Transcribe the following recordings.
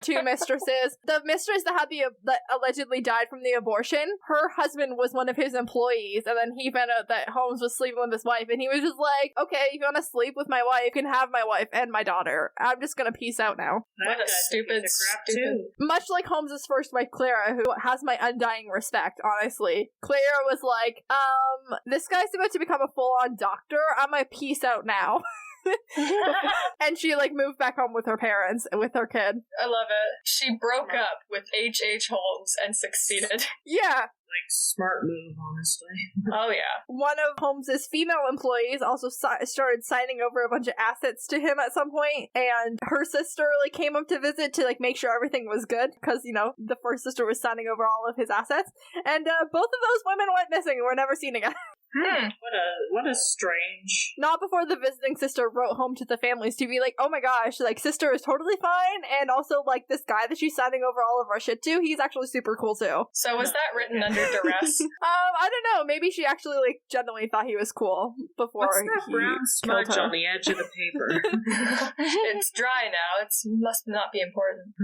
2 mistresses. The mistress that allegedly died from the abortion, her husband was one of his employees, and then he found out that Holmes was sleeping with his wife, and he was just like, okay, if you want to sleep with my wife, you can have my wife and my daughter. I'm just gonna peace out now. What a stupid. Much like Holmes's first wife, Clara, who has my undying respect, honestly. Clara was like, this guy's about to become a full-on doctor. I'm gonna peace out now. And she moved back home with her parents and with her kid. I love it. She broke up with H.H. Holmes and succeeded. Yeah. Smart move, honestly. Oh, yeah. One of Holmes's female employees also started signing over a bunch of assets to him at some point, and her sister came up to visit to make sure everything was good, because the first sister was signing over all of his assets, and both of those women went missing and were never seen again. What a strange. Not before the visiting sister wrote home to the families to be like, oh my gosh, sister is totally fine, and also this guy that she's signing over all of our shit to, he's actually super cool too. So was that written under duress? I don't know. Maybe she actually genuinely thought he was cool before. What's that brown smudge on the edge of the paper? It's dry now. It must not be important.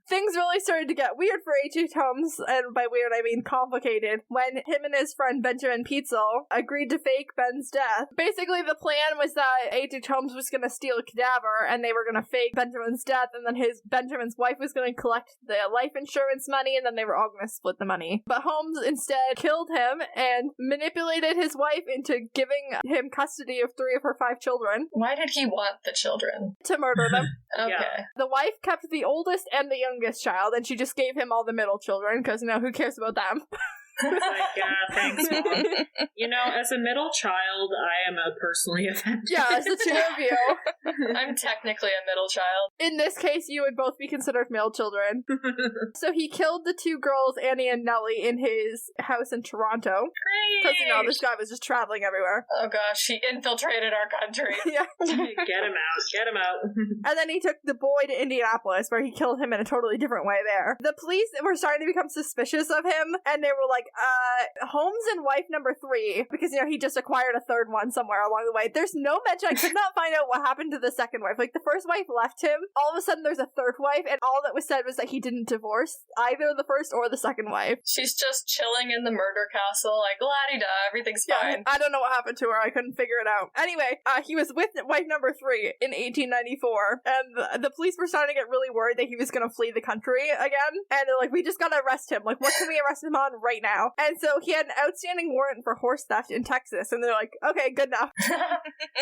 Things really started to get weird for H.H. Holmes, and by weird I mean complicated, when him and his friend Benjamin Peitzel agreed to fake Ben's death. Basically, the plan was that H.H. Holmes was going to steal a cadaver, and they were going to fake Benjamin's death, and then Benjamin's wife was going to collect the life insurance money, and then they were all going to split the money. But Holmes instead killed him and manipulated his wife into giving him custody of 3 of her 5 children. Why did he want the children? To murder them. Okay. Yeah. The wife kept the oldest and the youngest child, and she just gave him all the middle children, because, who cares about them? Thanks, Mom. As a middle child, I am personally offended. Yeah, as the 2 of you. I'm technically a middle child. In this case, you would both be considered male children. So he killed the 2 girls, Annie and Nellie, in his house in Toronto. Great! Because, this guy was just traveling everywhere. Oh gosh, he infiltrated our country. Yeah. Get him out. And then he took the boy to Indianapolis, where he killed him in a totally different way there. The police were starting to become suspicious of him, and they were like, Holmes and wife number 3, because, he just acquired a 3rd one somewhere along the way. There's no mention. I could not find out what happened to the 2nd wife. The first wife left him. All of a sudden, there's a 3rd wife, and all that was said was that he didn't divorce either the 1st or the 2nd wife. She's just chilling in the murder castle, la-di-da, everything's fine. I don't know what happened to her. I couldn't figure it out. Anyway, he was with wife number 3 in 1894, and the police were starting to get really worried that he was going to flee the country again, and they're like, we just gotta arrest him. What can we arrest him on right now? And so he had an outstanding warrant for horse theft in Texas, and they're like, okay, good enough.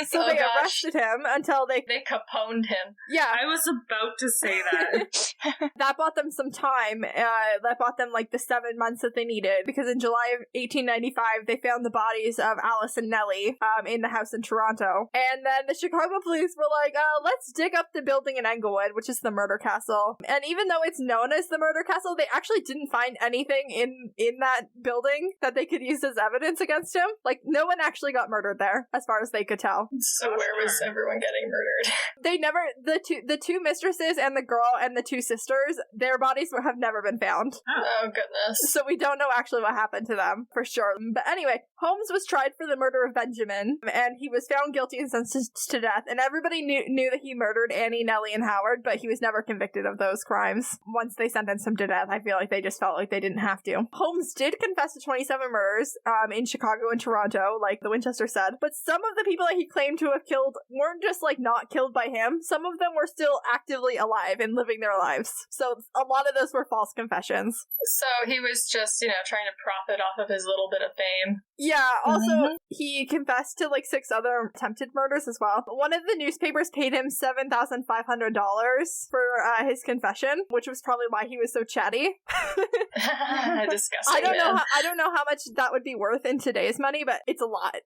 So they arrested him until they Caponed him. Yeah. I was about to say that. That bought them some time. That bought them the 7 months that they needed, because in July of 1895, they found the bodies of Alice and Nellie in the house in Toronto. And then the Chicago police were like, let's dig up the building in Englewood, which is the murder castle. And even though it's known as the murder castle, they actually didn't find anything in that building that they could use as evidence against him. No one actually got murdered there, as far as they could tell. So where was everyone getting murdered? They never, the two mistresses and the girl and the 2 sisters, their bodies have never been found. Oh, goodness. So we don't know actually what happened to them, for sure. But anyway, Holmes was tried for the murder of Benjamin, and he was found guilty and sentenced to death, and everybody knew that he murdered Annie, Nellie, and Howard, but he was never convicted of those crimes. Once they sentenced him to death, I feel like they just felt like they didn't have to. Holmes did confess to 27 murders in Chicago and Toronto, like the Winchesters said, but some of the people that he claimed to have killed weren't just not killed by him. Some of them were still actively alive and living their lives. So a lot of those were false confessions. So he was just, trying to profit off of his little bit of fame. Yeah, also, he confessed to 6 other attempted murders as well. One of the newspapers paid him $7,500 for his confession, which was probably why he was so chatty. Disgusting. I don't know how much that would be worth in today's money, but it's a lot.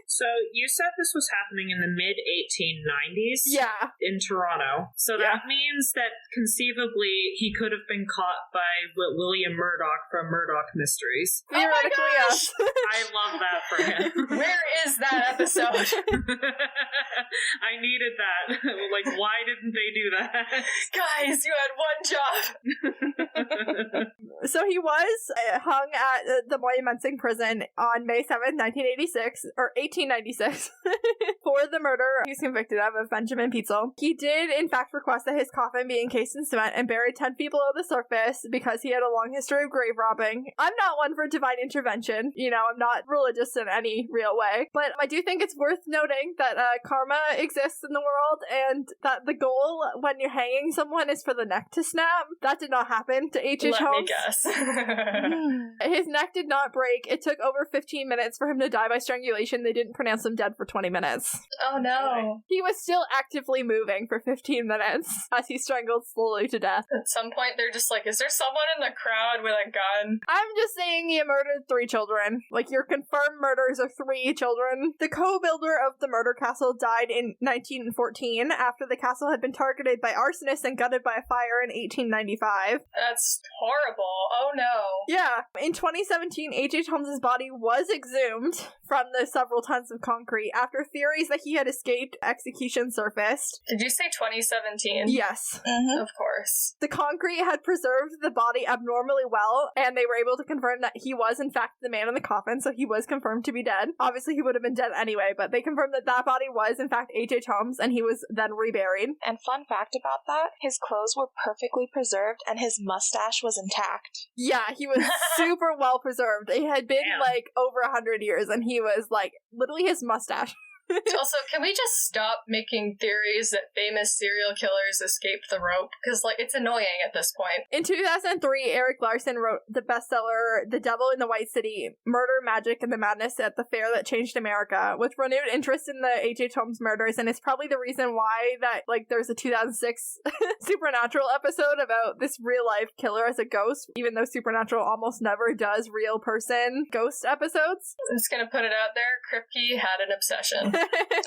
So you said this was happening in the mid-1890s? Yeah. In Toronto. So that means that conceivably he could have been caught by William Murdoch from Murdoch Mysteries. Theoretically, yes. I love that for him. Where is that episode? I needed that. Why didn't they do that? Guys, you had one job. So he was hung at the Moyamensing prison on May 7th, 1986, or 1896, for the murder he was convicted of Benjamin Peitzel. He did, in fact, request that his coffin be encased in cement and buried 10 feet below the surface because he had a long history of grave robbing. I'm not one for divine intervention. You know, I'm not religious in any real way. But I do think it's worth noting that karma exists in the world and that the goal when you're hanging someone is for the neck to snap. That did not happen to H.H. Holmes. Let me guess. His neck did not break. It took over 15 minutes for him to die by strangulation. They didn't pronounce him dead for 20 minutes. Oh no. He was still actively moving for 15 minutes as he strangled slowly to death. At some point, they're just like, is there someone in the crowd with a gun? I'm just saying he murdered 3 children. Like, your confirmed murders are 3 children. The co-builder of the murder castle died in 1914 after the castle had been targeted by arsonists and gutted by a fire in 1895. That's horrible. Oh no. Yeah. In 2017, H.H. Holmes' body was exhumed from the several tons of concrete after theories that he had escaped execution surfaced. Did you say 2017? Yes. Of course. The concrete had preserved the body abnormally well, and they were able to confirm that he was, in fact, the man in the coffin, so he was confirmed to be dead. Obviously, he would have been dead anyway, but they confirmed that that body was, in fact, H.H. Holmes, and he was then reburied. And fun fact about that, his clothes were perfectly preserved, and his mustache was intact. Yeah, he was super well preserved. It had been, like, over 100 years, and he was, like, literally his mustache. Also, can we just stop making theories that famous serial killers escaped the rope? Because, like, it's annoying at this point. In 2003, Eric Larson wrote the bestseller The Devil in the White City, Murder, Magic, and the Madness at the Fair That Changed America, with renewed interest in the H.H. Holmes murders, and it's probably the reason why that, like, there's a 2006 Supernatural episode about this real-life killer as a ghost, even though Supernatural almost never does real-person ghost episodes. I'm just gonna put it out there, Kripke had an obsession.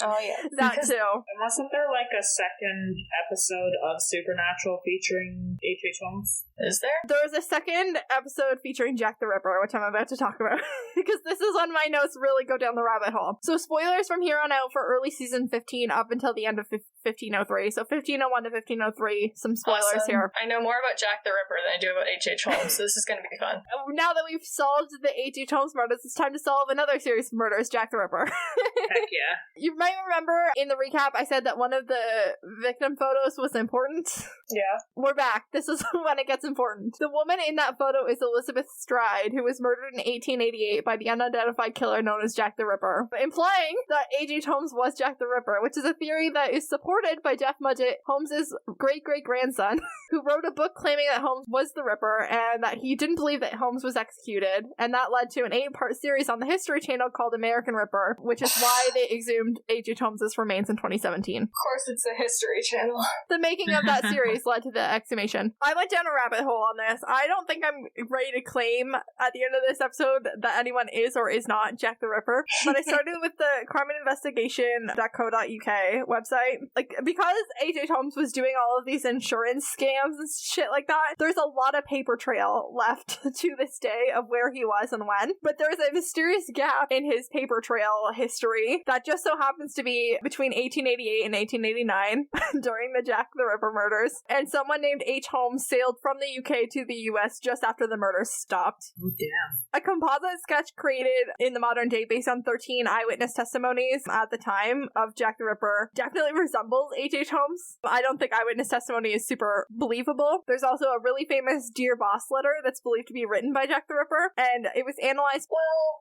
Oh, yeah. That too. And wasn't there like a second episode of Supernatural featuring H.H. Holmes? Is there? There was a second episode featuring Jack the Ripper, which I'm about to talk about, because this is when my notes really go down the rabbit hole. So spoilers from here on out for early season 15 up until the end of 1503. So 1501 to 1503, some spoilers Awesome. here. I know more about Jack the Ripper than I do about H.H. Holmes, so this is gonna be fun. Now that we've solved the H.H. Holmes murders, it's time to solve another series of murders, Jack the Ripper. Heck yeah. You might remember in the recap I said that one of the victim photos was important. Yeah. We're back. This is when it gets important. The woman in that photo is Elizabeth Stride, who was murdered in 1888 by the unidentified killer known as Jack the Ripper, implying that H.H. Holmes was Jack the Ripper, which is a theory that is supported by Jeff Mudgett, Holmes' great-great-grandson, who wrote a book claiming that Holmes was the Ripper and that he didn't believe that Holmes was executed, and that led to an 8-part series on the History Channel called American Ripper, which is why they exhumed H.H. Holmes' remains in 2017. Of course it's the History Channel. The making of that series led to the exhumation. I went down a rabbit hole on this. I don't think I'm ready to claim at the end of this episode that anyone is or is not Jack the Ripper, but I started with the crimeandinvestigation.co.uk website. Like, because H.H. Holmes was doing all of these insurance scams and shit like that, there's a lot of paper trail left to this day of where he was and when, but there's a mysterious gap in his paper trail history that just so happens to be between 1888 and 1889 during the Jack the Ripper murders, and someone named H. Holmes sailed from the UK to the US just after the murders stopped. Oh, damn. A composite sketch created in the modern day based on 13 eyewitness testimonies at the time of Jack the Ripper definitely resembles H.H. Holmes. I don't think eyewitness testimony is super believable. There's also a really famous Dear Boss letter that's believed to be written by Jack the Ripper, and it was analyzed,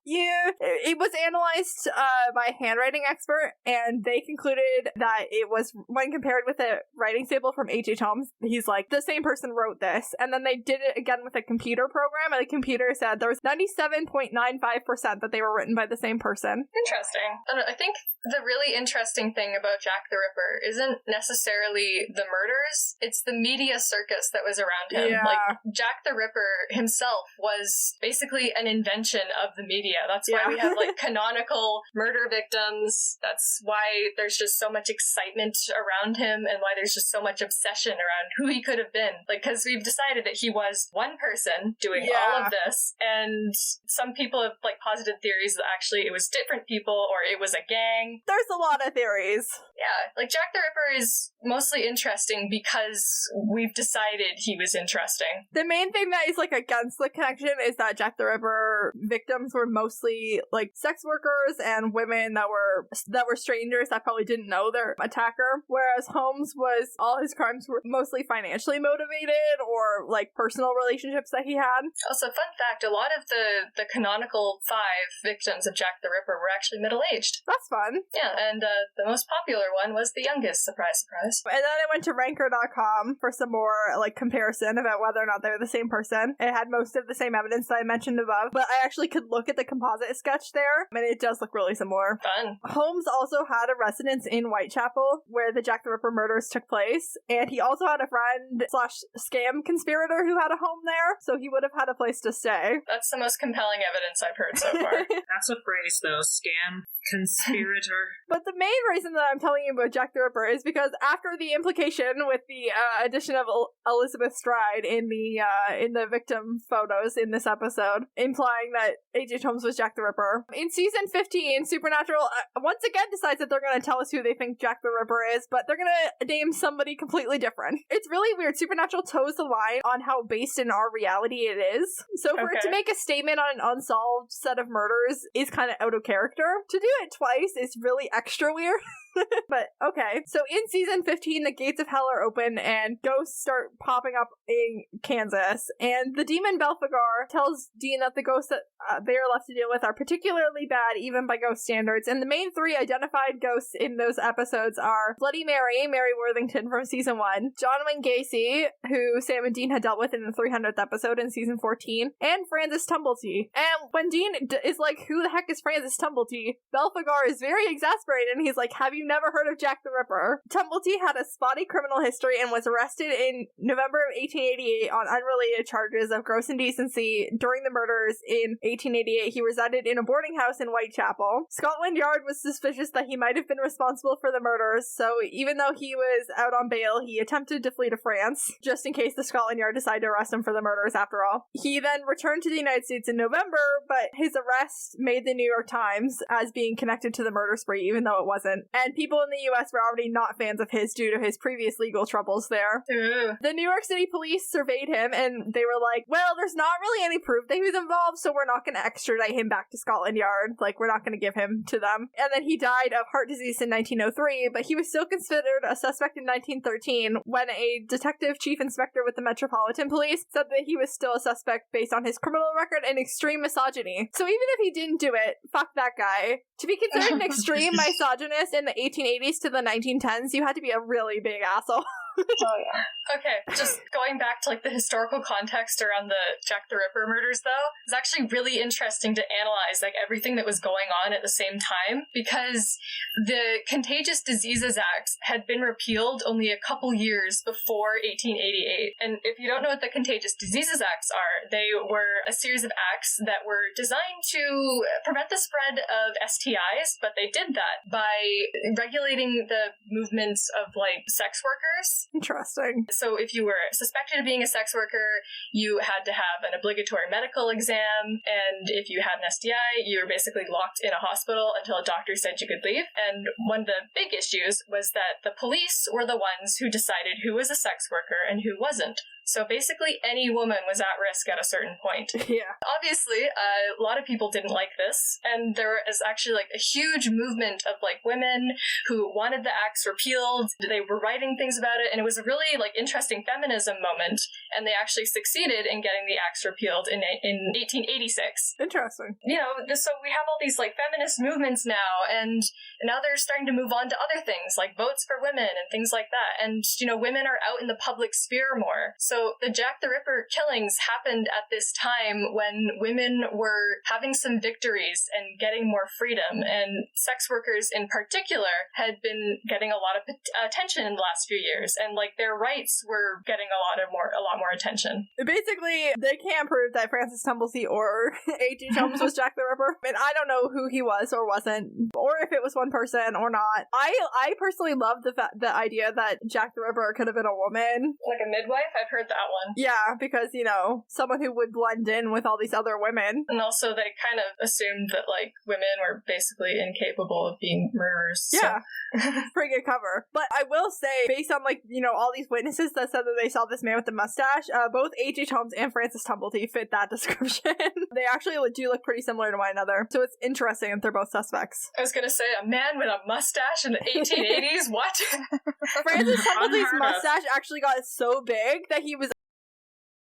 it was analyzed by a handwriting expert, and they concluded that it was, when compared with a writing sample from H.H. Holmes, he's like, the same person wrote this. And then they did it again with a computer program, and the computer said there was 97.95% that they were written by the same person. Interesting. I think the really interesting thing about Jack the Ripper isn't necessarily the murders, it's the media circus that was around him. Yeah. Like, Jack the Ripper himself was basically an invention of the media. That's why we have, like, canonical murder victims. That's why there's just so much excitement around him, and why there's just so much obsession around who he could have been. Like, because we've decided that he was one person doing all of this, and some people have, like, posited theories that actually it was different people, or it was a gang. There's a lot of theories. Yeah, like Jack Jack the Ripper is mostly interesting because we've decided he was interesting. The main thing that is like against the connection is that Jack the Ripper victims were mostly like sex workers and women that were strangers that probably didn't know their attacker, whereas Holmes was, all his crimes were mostly financially motivated or like personal relationships that he had. Also, fun fact, a lot of the canonical 5 victims of Jack the Ripper were actually middle-aged. That's fun. Yeah, and the most popular one was the youngest, surprise, surprise. And then I went to ranker.com for some more like comparison about whether or not they were the same person. It had most of the same evidence that I mentioned above, but I actually could look at the composite sketch there, and it does look really similar. Fun. Holmes also had a residence in Whitechapel, where the Jack the Ripper murders took place, and he also had a friend / scam conspirator who had a home there, so he would have had a place to stay. That's the most compelling evidence I've heard so far. That's a phrase, though. Scam conspirator. But the main reason that I'm telling you about Jack the Ripper is because after the implication with the addition of Elizabeth Stride in the victim photos in this episode, implying that H.H. Holmes was Jack the Ripper, in season 15, Supernatural once again decides that they're going to tell us who they think Jack the Ripper is, but they're going to name somebody completely different. It's really weird. Supernatural toes the line on how based in our reality it is. So for it to make a statement on an unsolved set of murders is kind of out of character. To do it twice is really extra weird. But okay, so in season 15, the gates of hell are open and ghosts start popping up in Kansas, and the demon Belphegor tells Dean that the ghosts that they are left to deal with are particularly bad even by ghost standards, and the main 3 identified ghosts in those episodes are Bloody Mary, Mary Worthington from season 1, John Wayne Gacy, who Sam and Dean had dealt with in the 300th episode in season 14, and Francis Tumblety. And when Dean is like, who the heck is Francis Tumblety? Belphegor is very exasperated, and he's like, have you never heard of Jack the Ripper? Tumblety had a spotty criminal history and was arrested in November of 1888 on unrelated charges of gross indecency during the murders in 1888. He resided in a boarding house in Whitechapel. Scotland Yard was suspicious that he might have been responsible for the murders, so even though he was out on bail, he attempted to flee to France, just in case the Scotland Yard decided to arrest him for the murders after all. He then returned to the United States in November, but his arrest made the New York Times as being connected to the murder spree, even though it wasn't. And people in the US were already not fans of his due to his previous legal troubles there. The New York City police surveyed him, and they were like, well, there's not really any proof that he was involved, so we're not going to extradite him back to Scotland Yard. Like, we're not going to give him to them. And then he died of heart disease in 1903, but he was still considered a suspect in 1913 when a detective chief inspector with the Metropolitan Police said that he was still a suspect based on his criminal record and extreme misogyny. So even if he didn't do it, fuck that guy. To be considered an extreme misogynist in the 1880s to the 1910s, you had to be a really big asshole. Oh, yeah. Okay, just going back to like the historical context around the Jack the Ripper murders, though, it's actually really interesting to analyze like everything that was going on at the same time, because the Contagious Diseases Act had been repealed only a couple years before 1888. And if you don't know what the Contagious Diseases Acts are, they were a series of acts that were designed to prevent the spread of STIs, but they did that by regulating the movements of like sex workers. Interesting. So if you were suspected of being a sex worker, you had to have an obligatory medical exam, and if you had an STI, you were basically locked in a hospital until a doctor said you could leave. And one of the big issues was that the police were the ones who decided who was a sex worker and who wasn't. So basically any woman was at risk at a certain point. Yeah. Obviously, a lot of people didn't like this, and there is actually like a huge movement of like women who wanted the acts repealed. They were writing things about it, and it was a really like interesting feminism moment, and they actually succeeded in getting the acts repealed in 1886. Interesting. You know, so we have all these like feminist movements now, and now they're starting to move on to other things like votes for women and things like that. And, you know, women are out in the public sphere more. So the Jack the Ripper killings happened at this time when women were having some victories and getting more freedom, and sex workers in particular had been getting a lot of attention in the last few years, and like their rights were getting a lot more attention. Basically, they can't prove that Francis Tumblety or H.H. Holmes was Jack the Ripper. And I don't know who he was or wasn't, or if it was one person or not. I personally love the idea that Jack the Ripper could have been a woman. Like a midwife? I've heard that one. Yeah, because, you know, someone who would blend in with all these other women. And also they kind of assumed that, like, women were basically incapable of being murderers. Yeah. Pretty good cover. But I will say, based on, like, you know, all these witnesses that said that they saw this man with the mustache, both H.H. Holmes and Francis Tumblety fit that description. They actually do look pretty similar to one another. So it's interesting that they're both suspects. I was gonna say, a man with a mustache in the 1880s? What? Francis Tumblety's mustache actually got so big that he was